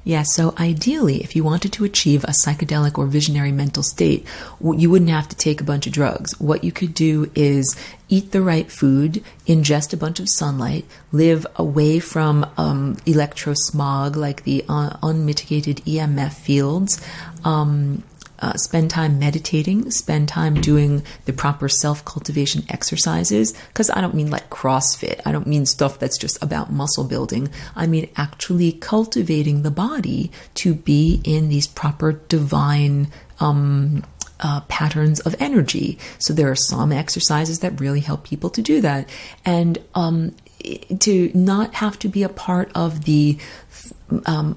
A: Yeah, so ideally, if you wanted to achieve a psychedelic or visionary mental state, you wouldn't have to take a bunch of drugs. What you could do is eat the right food, ingest a bunch of sunlight, live away from electrosmog, like the unmitigated EMF fields, spend time meditating, spend time doing the proper self-cultivation exercises, because I don't mean like CrossFit. I don't mean stuff that's just about muscle building. I mean actually cultivating the body to be in these proper divine patterns of energy. So there are some exercises that really help people to do that. And to not have to be a part of the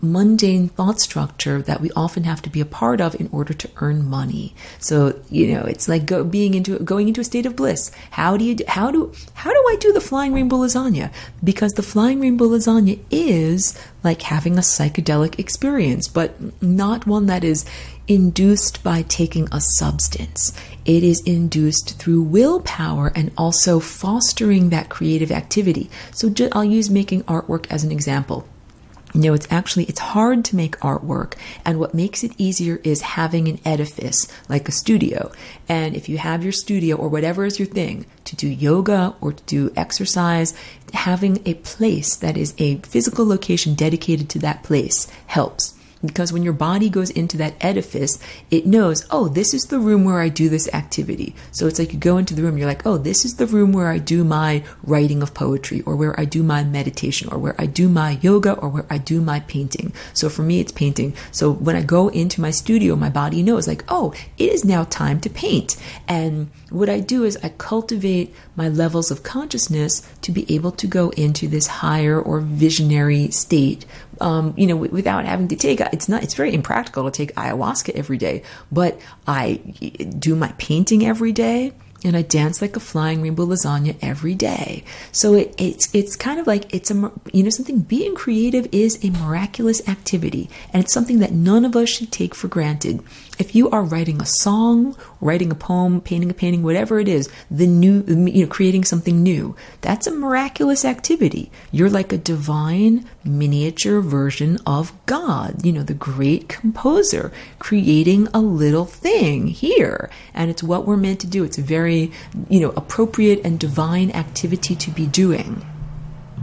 A: mundane thought structure that we often have to be a part of in order to earn money. So it's like going into a state of bliss. How do I do the flying rainbow lasagna? Because the flying rainbow lasagna is like having a psychedelic experience, but not one that is induced by taking a substance. It is induced through willpower and also fostering that creative activity. So I'll use making artwork as an example. It's hard to make artwork, and what makes it easier is having an edifice like a studio. And if you have your studio or whatever is your thing, to do yoga or to do exercise, having a place that is a physical location dedicated to that place helps. Because when your body goes into that edifice, it knows, oh, this is the room where I do this activity. So it's like you go into the room, you're like, oh, this is the room where I do my writing of poetry, or where I do my meditation, or where I do my yoga, or where I do my painting. So for me, it's painting. So when I go into my studio, my body knows like, oh, it is now time to paint. And what I do is I cultivate my levels of consciousness to be able to go into this higher or visionary state, without having to take, it's very impractical to take ayahuasca every day, but I do my painting every day. And I dance like a flying rainbow lasagna every day. So it's kind of like something. Being creative is a miraculous activity, and it's something that none of us should take for granted. If you are writing a song, writing a poem, painting a painting, whatever it is, creating something new, that's a miraculous activity. You're like a divine miniature version of God, the great composer, creating a little thing here. And it's what we're meant to do. It's a very, appropriate and divine activity to be doing.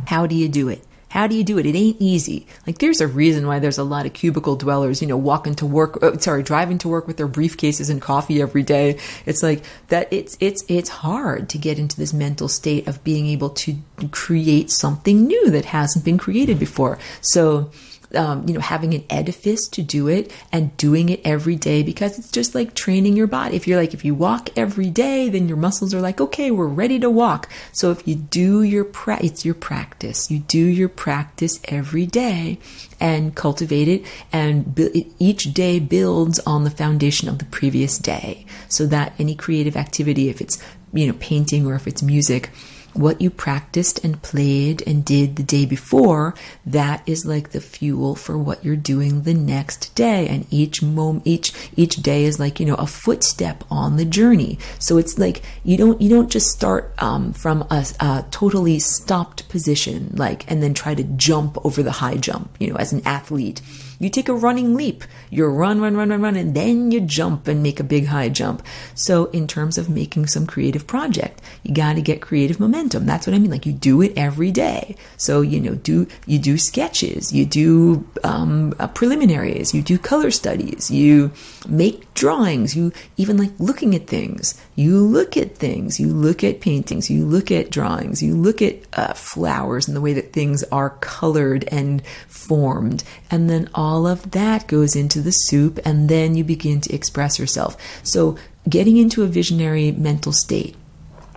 A: How do you do it? How do you do it? It ain't easy. Like there's a reason why there's a lot of cubicle dwellers, driving to work with their briefcases and coffee every day. It's like that. It's hard to get into this mental state of being able to create something new that hasn't been created before. So, having an edifice to do it and doing it every day, because it's just like training your body. If you walk every day, then your muscles are like, okay, we're ready to walk. So if you do it's your practice. You do your practice every day and cultivate it, and each day builds on the foundation of the previous day, so that any creative activity, if it's, painting or if it's music, what you practiced and played and did the day before, that is like the fuel for what you're doing the next day. And each day is like, a footstep on the journey. So it's like you don't just start from a totally stopped position, and then try to jump over the high jump, as an athlete. You take a running leap. You run, and then you jump and make a big high jump. So in terms of making some creative project, you got to get creative momentum. That's what I mean. Like, you do it every day. So, you do sketches, you do preliminaries, you do color studies, you make drawings, you even like looking at things. You look at things, you look at paintings, you look at drawings, you look at flowers and the way that things are colored and formed. And then all of that goes into the soup, and then you begin to express yourself. So getting into a visionary mental state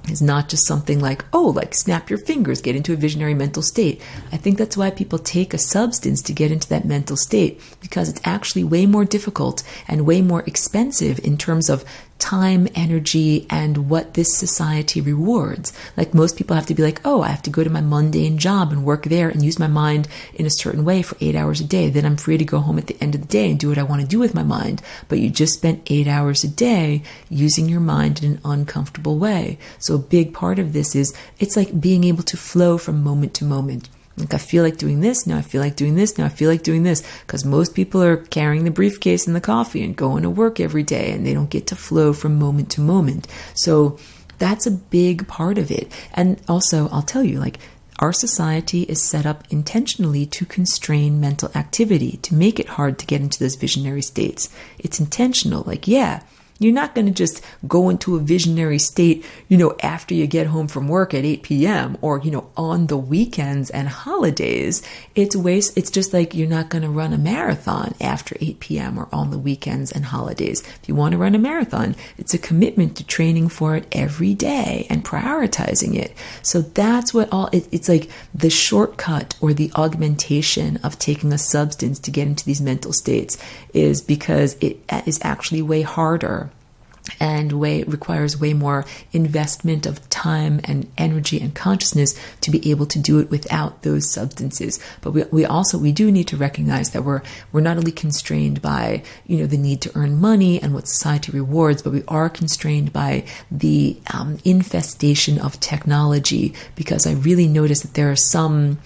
A: is not just something like snap your fingers, get into a visionary mental state. I think that's why people take a substance to get into that mental state, because it's actually way more difficult and way more expensive in terms of time, energy, and what this society rewards. Like, most people have to be like, I have to go to my mundane job and work there and use my mind in a certain way for 8 hours a day. Then I'm free to go home at the end of the day and do what I want to do with my mind. But you just spent 8 hours a day using your mind in an uncomfortable way. So a big part of this is, it's like being able to flow from moment to moment. Like, I feel like doing this, now I feel like doing this, now I feel like doing this. Because most people are carrying the briefcase and the coffee and going to work every day, and they don't get to flow from moment to moment. So that's a big part of it. And also, I'll tell you, our society is set up intentionally to constrain mental activity, to make it hard to get into those visionary states. It's intentional. You're not going to just go into a visionary state, after you get home from work at 8 p.m. or, on the weekends and holidays. It's just like you're not going to run a marathon after 8 p.m. or on the weekends and holidays. If you want to run a marathon, it's a commitment to training for it every day and prioritizing it. So that's what it's like, the shortcut or the augmentation of taking a substance to get into these mental states is because it is actually way harder and requires way more investment of time and energy and consciousness to be able to do it without those substances. But we do need to recognize that we're not only constrained by the need to earn money and what society rewards, but we are constrained by the infestation of technology, because I really notice that there are some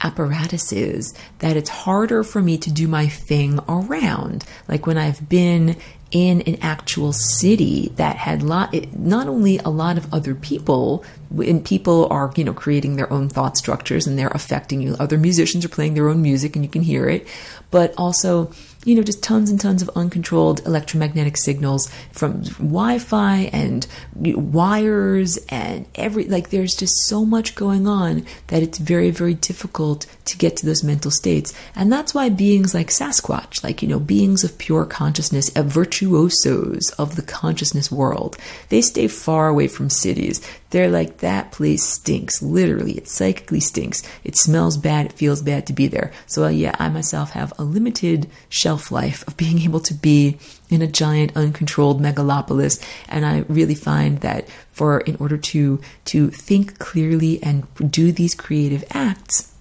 A: apparatuses that it's harder for me to do my thing around. Like, when I've been in an actual city that had not only a lot of other people, and people are, creating their own thought structures and they're affecting you. Other musicians are playing their own music and you can hear it, but also, just tons and tons of uncontrolled electromagnetic signals from Wi-Fi and wires and there's just so much going on that it's very, very difficult to get to those mental states. And that's why beings like Sasquatch, beings of pure consciousness, virtuosos of the consciousness world, they stay far away from cities. They're like, that place stinks. Literally, it psychically stinks. It smells bad. It feels bad to be there. So I myself have a limited shelf life of being able to be in a giant uncontrolled megalopolis. And I really find that in order to think clearly and do these creative acts,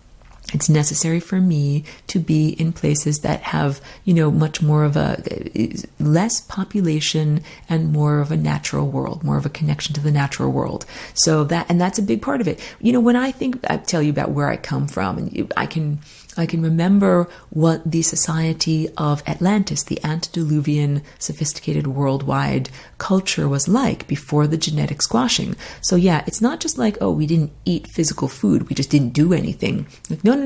A: it's necessary for me to be in places that have, much more of less population and more of a natural world, more of a connection to the natural world. So that's a big part of it. When I tell you about where I come from, and I can remember what the society of Atlantis, the antediluvian sophisticated worldwide culture, was like before the genetic squashing. So it's not just like, we didn't eat physical food, we just didn't do anything. Like, no.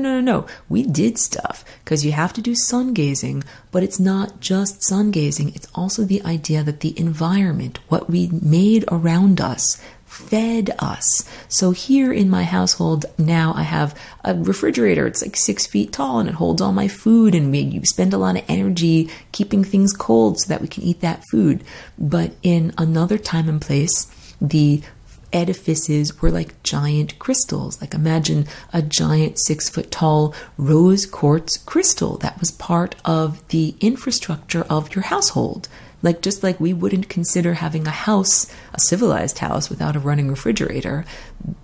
A: We did stuff, because you have to do sun gazing, but it's not just sun gazing. It's also the idea that the environment, what we made around us, fed us. So here in my household now, I have a refrigerator. It's like 6 feet tall and it holds all my food, and we spend a lot of energy keeping things cold so that we can eat that food. But in another time and place, the edifices were like giant crystals. Like, imagine a giant 6 foot tall rose quartz crystal that was part of the infrastructure of your household. Like, just like we wouldn't consider having a house, a civilized house, without a running refrigerator.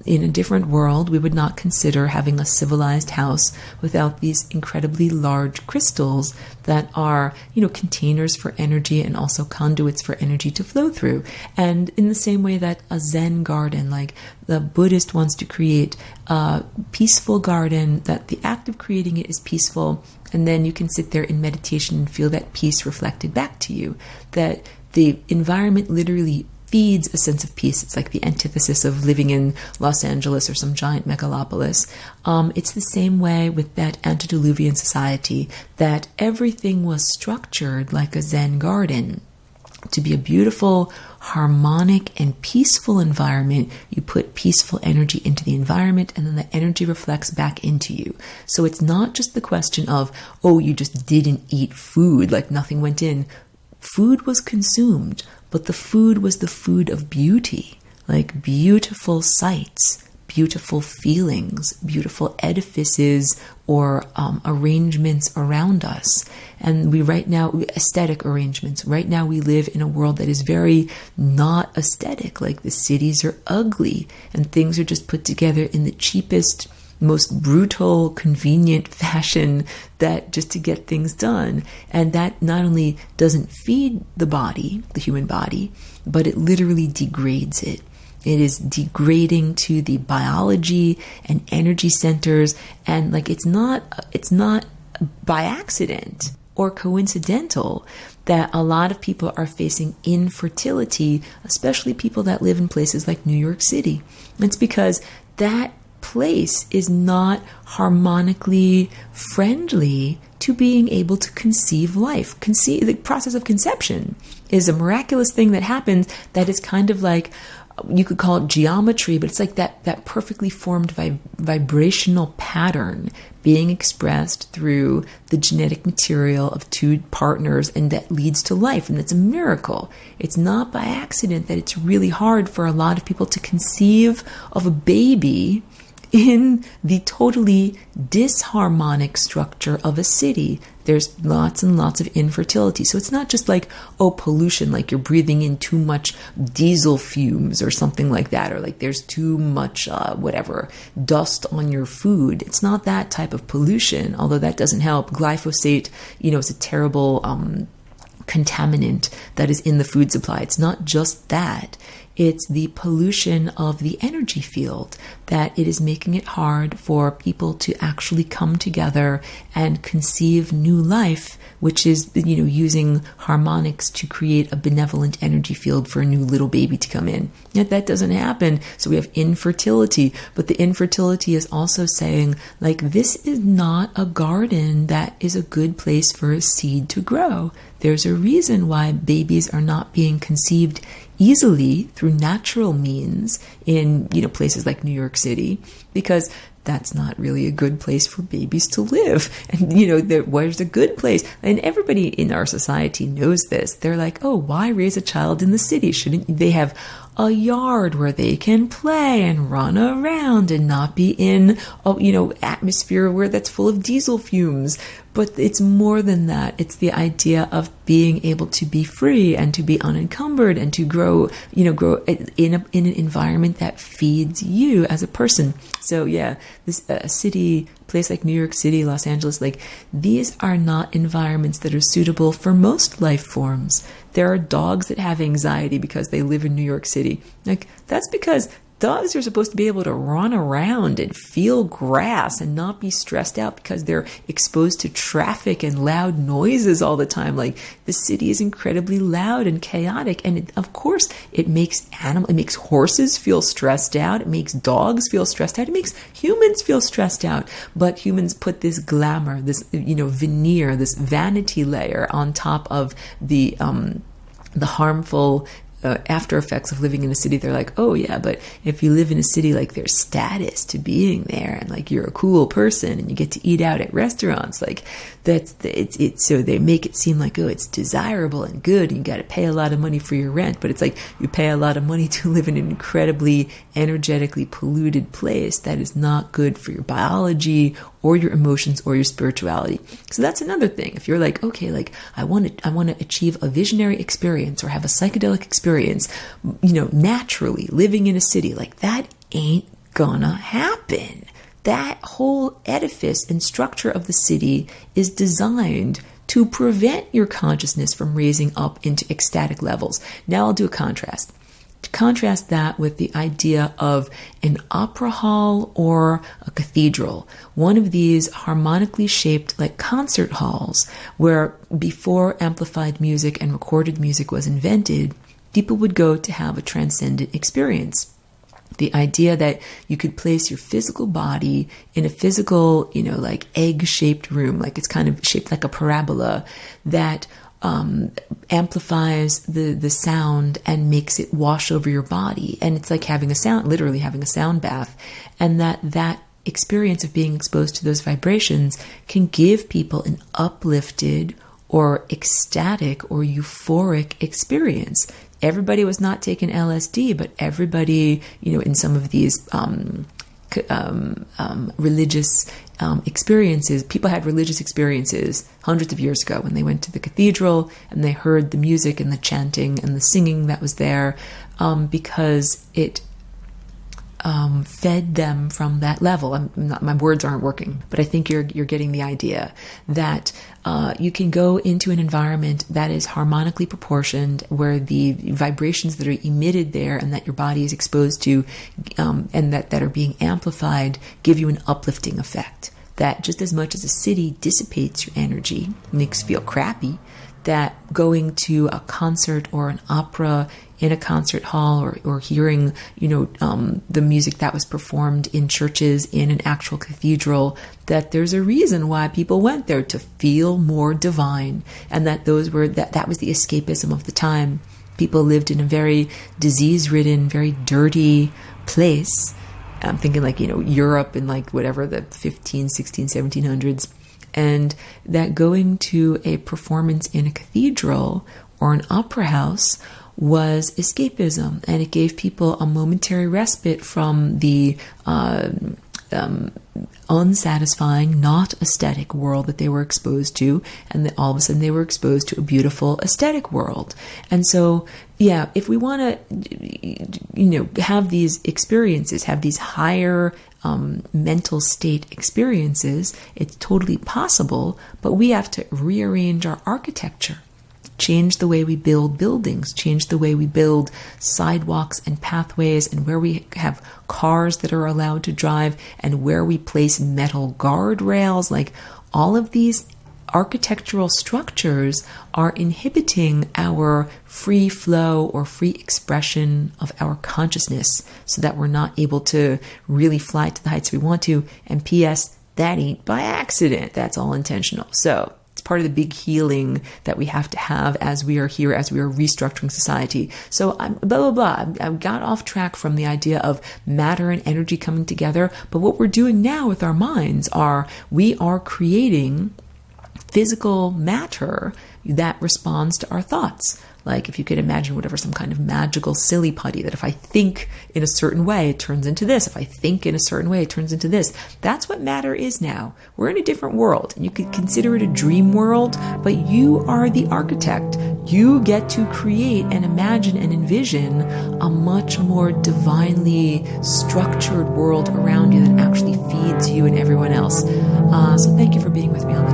A: In a different world, we would not consider having a civilized house without these incredibly large crystals that are, containers for energy and also conduits for energy to flow through. And in the same way that a Zen garden, like the Buddhist wants to create a peaceful garden, that the act of creating it is peaceful, and then you can sit there in meditation and feel that peace reflected back to you. That the environment literally feeds a sense of peace. It's like the antithesis of living in Los Angeles or some giant megalopolis. It's the same way with that antediluvian society, that everything was structured like a Zen garden. To be a beautiful, harmonic, and peaceful environment, you put peaceful energy into the environment, and then the energy reflects back into you. So it's not just the question of, oh, you just didn't eat food, like nothing went in. Food was consumed, but the food was the food of beauty, like beautiful sights, beautiful feelings, beautiful edifices or arrangements around us. And we right now, aesthetic arrangements, right now we live in a world that is very not aesthetic. Like the cities are ugly and things are just put together in the cheapest, most brutal, convenient fashion, that just to get things done. And that not only doesn't feed the body, the human body, but it literally degrades it. It is degrading to the biology and energy centers, and like it's not by accident or coincidental that a lot of people are facing infertility, especially people that live in places like New York City. It's because that place is not harmonically friendly to being able to conceive life. The process of conception is a miraculous thing that happens that is kind of like, you could call it geometry, but it's like that perfectly formed vibrational pattern being expressed through the genetic material of two partners, and that leads to life, and it's a miracle. It's not by accident that it's really hard for a lot of people to conceive of a baby in the totally disharmonic structure of a city. There's lots and lots of infertility. So it's not just like, oh, pollution, like you're breathing in too much diesel fumes or something like that, or like there's too much, dust on your food. It's not that type of pollution, although that doesn't help. Glyphosate, is a terrible contaminant that is in the food supply. It's not just that. It's the pollution of the energy field, that it is making it hard for people to actually come together and conceive new life, which is, using harmonics to create a benevolent energy field for a new little baby to come in. Yet that doesn't happen. So we have infertility, but the infertility is also saying, like, this is not a garden that is a good place for a seed to grow. There's a reason why babies are not being conceived easily through natural means in, places like New York City, because that's not really a good place for babies to live. And, where's a good place? And everybody in our society knows this. They're like, oh, why raise a child in the city? Shouldn't they have a yard where they can play and run around and not be in, atmosphere where that's full of diesel fumes? But it's more than that. It's the idea of being able to be free and to be unencumbered and to grow in an environment that feeds you as a person. So yeah, this place like New York City, Los Angeles, like these are not environments that are suitable for most life forms. There are dogs that have anxiety because they live in New York City. Like, that's because dogs are supposed to be able to run around and feel grass and not be stressed out because they're exposed to traffic and loud noises all the time. Like, the city is incredibly loud and chaotic. And of course, it makes horses feel stressed out. It makes dogs feel stressed out. It makes humans feel stressed out. But humans put this glamour, this, veneer, this vanity layer on top of the harmful after effects of living in a city. They're like, oh yeah, but if you live in a city, like, there's status to being there, and like you're a cool person and you get to eat out at restaurants. Like, so they make it seem like, oh, it's desirable and good, and you got to pay a lot of money for your rent. But it's like, you pay a lot of money to live in an incredibly energetically polluted place that is not good for your biology or your emotions or your spirituality. So that's another thing. If you're like, okay, like I want to achieve a visionary experience or have a psychedelic experience, naturally living in a city, like that ain't gonna happen. That whole edifice and structure of the city is designed to prevent your consciousness from raising up into ecstatic levels. Now I'll do a contrast. To contrast that with the idea of an opera hall or a cathedral, one of these harmonically shaped like concert halls where before amplified music and recorded music was invented, people would go to have a transcendent experience. The idea that you could place your physical body in a physical, like egg-shaped room, like it's kind of shaped like a parabola that amplifies the sound and makes it wash over your body. And it's like literally having a sound bath. And that experience of being exposed to those vibrations can give people an uplifted or ecstatic or euphoric experience. Everybody was not taking LSD, but everybody, in some of these religious experiences, people had religious experiences hundreds of years ago when they went to the cathedral and they heard the music and the chanting and the singing that was there, because it fed them from that level. My words aren't working, but I think you're getting the idea that you can go into an environment that is harmonically proportioned, where the vibrations that are emitted there and that your body is exposed to, and that are being amplified, give you an uplifting effect. That just as much as a city dissipates your energy, makes you feel crappy, that going to a concert or an opera in a concert hall or hearing, the music that was performed in churches in an actual cathedral, that there's a reason why people went there, to feel more divine. And that that was the escapism of the time. People lived in a very disease-ridden, very dirty place. I'm thinking like, Europe in like whatever, the 15, 16, 1700s. And that going to a performance in a cathedral or an opera house was escapism, and it gave people a momentary respite from the unsatisfying, not aesthetic world that they were exposed to, and that all of a sudden they were exposed to a beautiful aesthetic world. And so, yeah, if we want to, have these experiences, have these higher mental state experiences, it's totally possible, but we have to rearrange our architecture. Change the way we build buildings, change the way we build sidewalks and pathways, and where we have cars that are allowed to drive, and where we place metal guardrails. Like, all of these architectural structures are inhibiting our free flow or free expression of our consciousness, so that we're not able to really fly to the heights we want to. And P.S., that ain't by accident. That's all intentional. So it's part of the big healing that we have to have as we are here, as we are restructuring society. So I got off track from the idea of matter and energy coming together. But what we're doing now with our minds we are creating physical matter that responds to our thoughts. Like, if you could imagine whatever, some kind of magical silly putty, that if I think in a certain way, it turns into this. If I think in a certain way, it turns into this. That's what matter is now. We're in a different world, and you could consider it a dream world, but you are the architect. You get to create and imagine and envision a much more divinely structured world around you that actually feeds you and everyone else. So thank you for being with me on